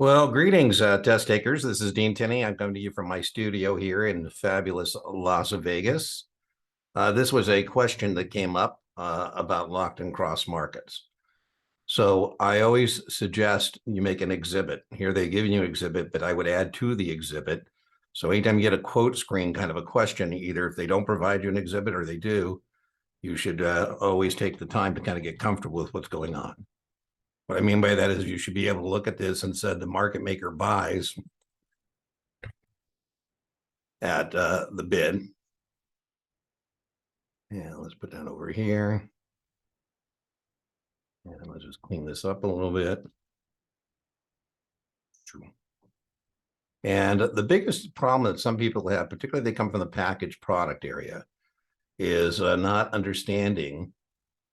Well, greetings, test takers. This is Dean Tinney. I'm coming to you from my studio here in fabulous Las Vegas. This was a question that came up about locked and cross markets. So I always suggest you make an exhibit. Here they give you an exhibit, but I would add to the exhibit. So anytime you get a quote screen kind of a question, either if they don't provide you an exhibit or they do, you should always take the time to kind of get comfortable with what's going on. What I mean by that is you should be able to look at this and said the market maker buys at the bid. And let's put that over here. And let's just clean this up a little bit. And the biggest problem that some people have, particularly they come from the packaged product area, is not understanding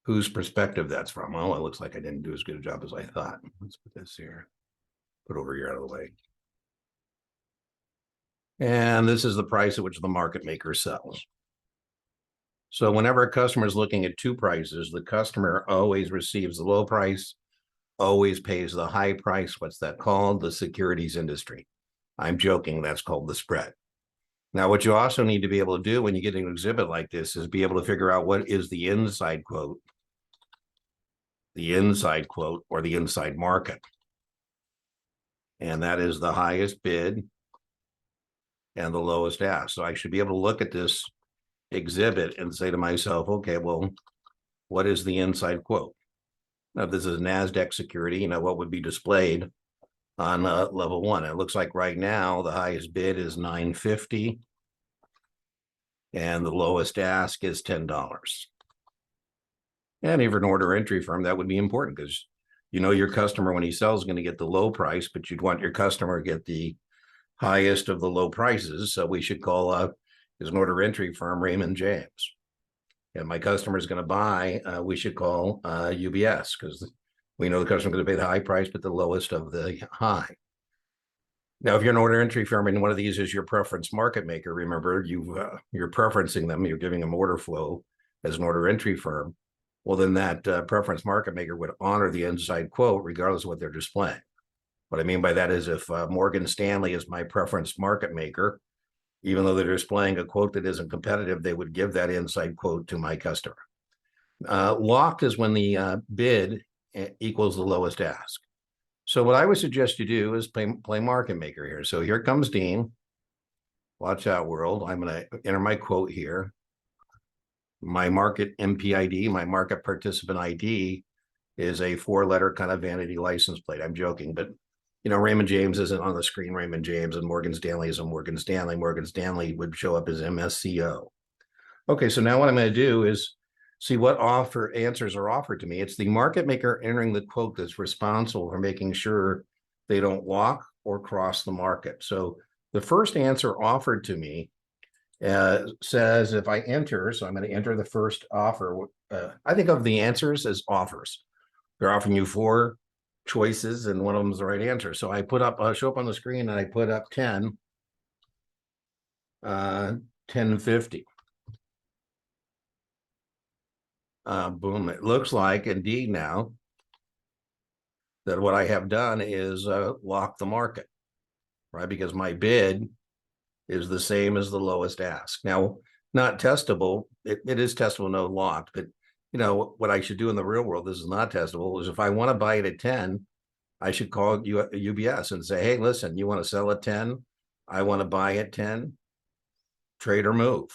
whose perspective that's from. Well, it looks like I didn't do as good a job as I thought. Let's put this here, put over here out of the way. And this is the price at which the market maker sells. So whenever a customer is looking at two prices, the customer always receives the low price, always pays the high price. What's that called? The securities industry. I'm joking, that's called the spread. Now, what you also need to be able to do when you get an exhibit like this is be able to figure out what is the inside quote or the inside market. And that is the highest bid and the lowest ask. So I should be able to look at this exhibit and say to myself, okay, well, what is the inside quote? Now, if this is NASDAQ security, what would be displayed on level one? It looks like right now the highest bid is $9.50 and the lowest ask is $10. And if you're an order entry firm, that would be important because your customer when he sells is going to get the low price, but you'd want your customer to get the highest of the low prices. So we should call as an order entry firm Raymond James. And my customer is going to buy, we should call UBS because we know the customer is going to pay the high price, but the lowest of the high. Now, if you're an order entry firm and one of these is your preference market maker, remember you're preferencing them, you're giving them order flow as an order entry firm. Well, then that preference market maker would honor the inside quote regardless of what they're displaying. What I mean by that is if Morgan Stanley is my preference market maker, even though they're displaying a quote that isn't competitive, they would give that inside quote to my customer. Locked is when the bid equals the lowest ask. So what I would suggest you do is play market maker here. So here comes Dean. Watch out, world. I'm going to enter my quote here. My market MPID, my market participant ID, is a 4-letter kind of vanity license plate. I'm joking, but Raymond James isn't on the screen, Raymond James, and Morgan Stanley isn't Morgan Stanley. Morgan Stanley would show up as MSCO. Okay, so now what I'm going to do is see what answers are offered to me. It's the market maker entering the quote that's responsible for making sure they don't walk or cross the market. So the first answer offered to me says if I enter, so I'm going to enter the first offer. I think of the answers as offers. They're offering you 4 choices and one of them is the right answer. So I put up, show up on the screen and I put up 10, 10.50. Boom. It looks like indeed now that what I have done is lock the market, right? Because my bid is the same as the lowest ask. Now, not testable. It is testable, no locked, but what I should do in the real world, this is not testable, is if I want to buy it at 10, I should call UBS and say, hey, listen, you want to sell at 10? I want to buy at 10. Trade or move.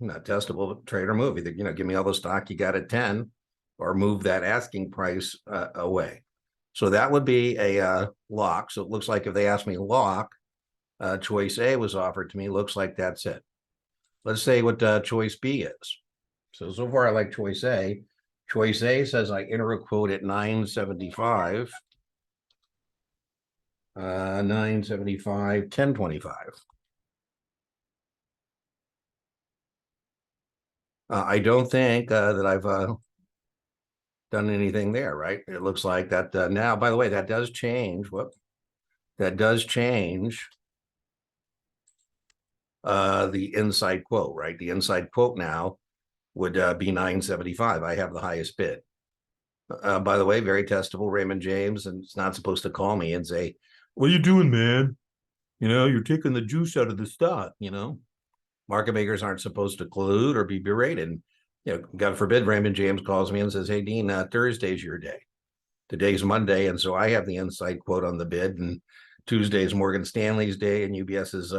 Not testable, but trade or move. Either, give me all the stock you got at 10 or move that asking price away. So that would be a lock. So it looks like if they ask me lock, choice A was offered to me. Looks like that's it. Let's say what choice B is. So far I like choice A. Choice A says I enter a quote at 9.75. 9.75, 10.25. I don't think that I've done anything there, right? It looks like that now, by the way, that does change. That does change the inside quote, right? The inside quote now would be 9.75. I have the highest bid. By the way, very testable, Raymond James, and it's not supposed to call me and say, what are you doing, man? You're taking the juice out of the stock. Market makers aren't supposed to collude or be berated. God forbid Raymond James calls me and says, "Hey, Dean, Thursday's your day. Today's Monday." And so I have the inside quote on the bid, and Tuesday is Morgan Stanley's day, and UBS is,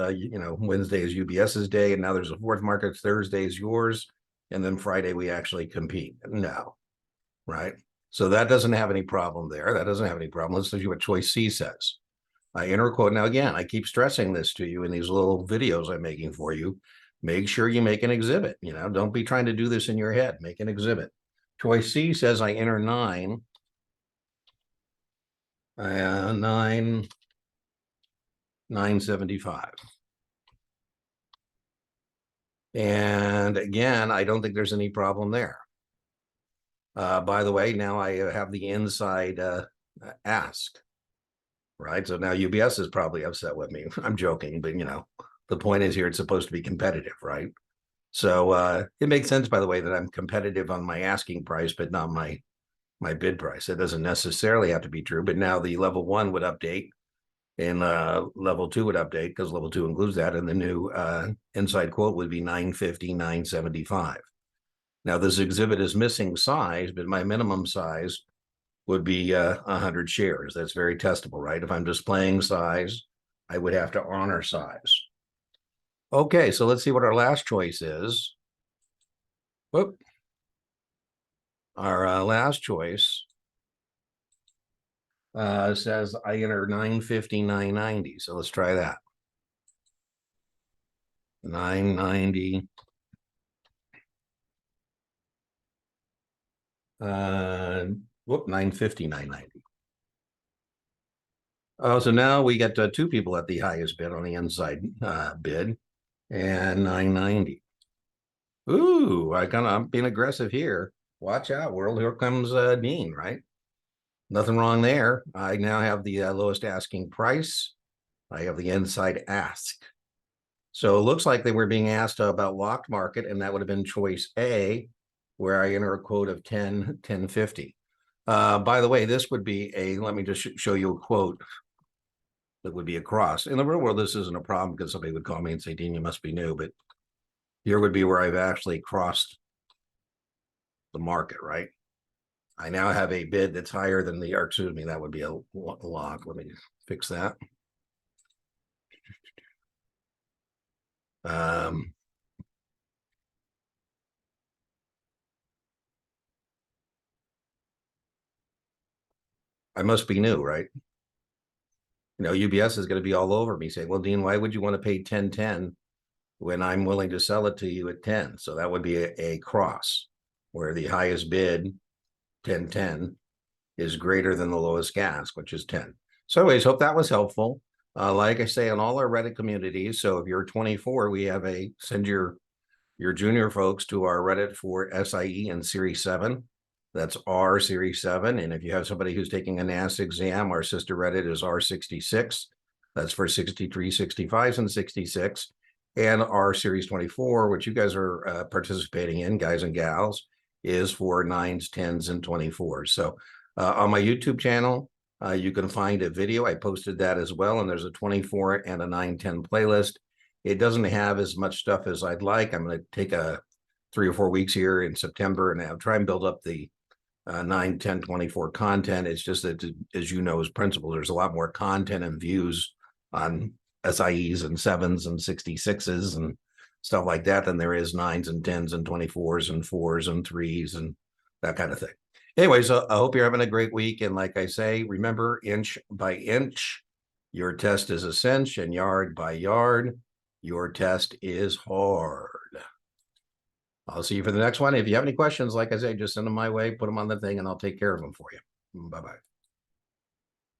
Wednesday is UBS's day. And now there's a fourth market. Thursday is yours. And then Friday, we actually compete. No, right? So that doesn't have any problem there. That doesn't have any problem. Let's see what choice C says. I enter a quote. Now, again, I keep stressing this to you in these little videos I'm making for you. Make sure you make an exhibit. Don't be trying to do this in your head. Make an exhibit. Choice C says I enter 975. And again, I don't think there's any problem there. By the way, now I have the inside ask, right? So now UBS is probably upset with me. I'm joking, but the point is here, it's supposed to be competitive, right? So it makes sense, by the way, that I'm competitive on my asking price, but not my bid price. It doesn't necessarily have to be true, but now the level 1 would update and level 2 would update because level 2 includes that. And the new inside quote would be 950, 975. Now this exhibit is missing size, but my minimum size would be 100 shares. That's very testable, right? If I'm displaying size, I would have to honor size. Okay, so let's see what our last choice is. Whoop. Our last choice says I enter 950, 990. So let's try that. 990. 950, 990. Oh, so now we get 2 people at the highest bid on the inside bid, and 990. Ooh, I'm being aggressive here. Watch out, world. Here comes Dean, right? Nothing wrong there. I now have the lowest asking price. I have the inside ask. So it looks like they were being asked about locked market, and that would have been choice A, where I enter a quote of 1050. By the way, this would be let me just show you a quote that would be a cross. In the real world, this isn't a problem because somebody would call me and say, "Dean, you must be new," but here would be where I've actually crossed the market, right? I now have a bid that's higher than the, or excuse me, that would be a lock. Let me fix that. I must be new, right? UBS is going to be all over me saying, "Well, Dean, why would you want to pay 1010 when I'm willing to sell it to you at 10?" So that would be a cross where the highest bid, 1010, is greater than the lowest ask, which is 10. So anyways, hope that was helpful. Like I say, on all our Reddit communities, so if you're 24, we have send your junior folks to our Reddit for SIE and Series 7. That's R Series 7. And if you have somebody who's taking a NAS exam, our sister Reddit is R66. That's for 63, 65s, and 66. And R Series 24, which you guys are participating in, guys and gals, is for 9s, 10s, and 24s. So on my YouTube channel, you can find a video. I posted that as well. And there's a 24 and a 910 playlist. It doesn't have as much stuff as I'd like. I'm going to take 3 or 4 weeks here in September and I'll try and build up the 9, 10, 24 content. It's just that, as you know, as principal, there's a lot more content and views on SIEs and 7s and 66s and stuff like that than there is 9s and 10s and 24s and 4s and 3s and that kind of thing. Anyways, I hope you're having a great week. And like I say, remember, inch by inch, your test is a cinch, and yard by yard, your test is hard. I'll see you for the next one. If you have any questions, like I say, just send them my way, put them on the thing, and I'll take care of them for you. Bye-bye.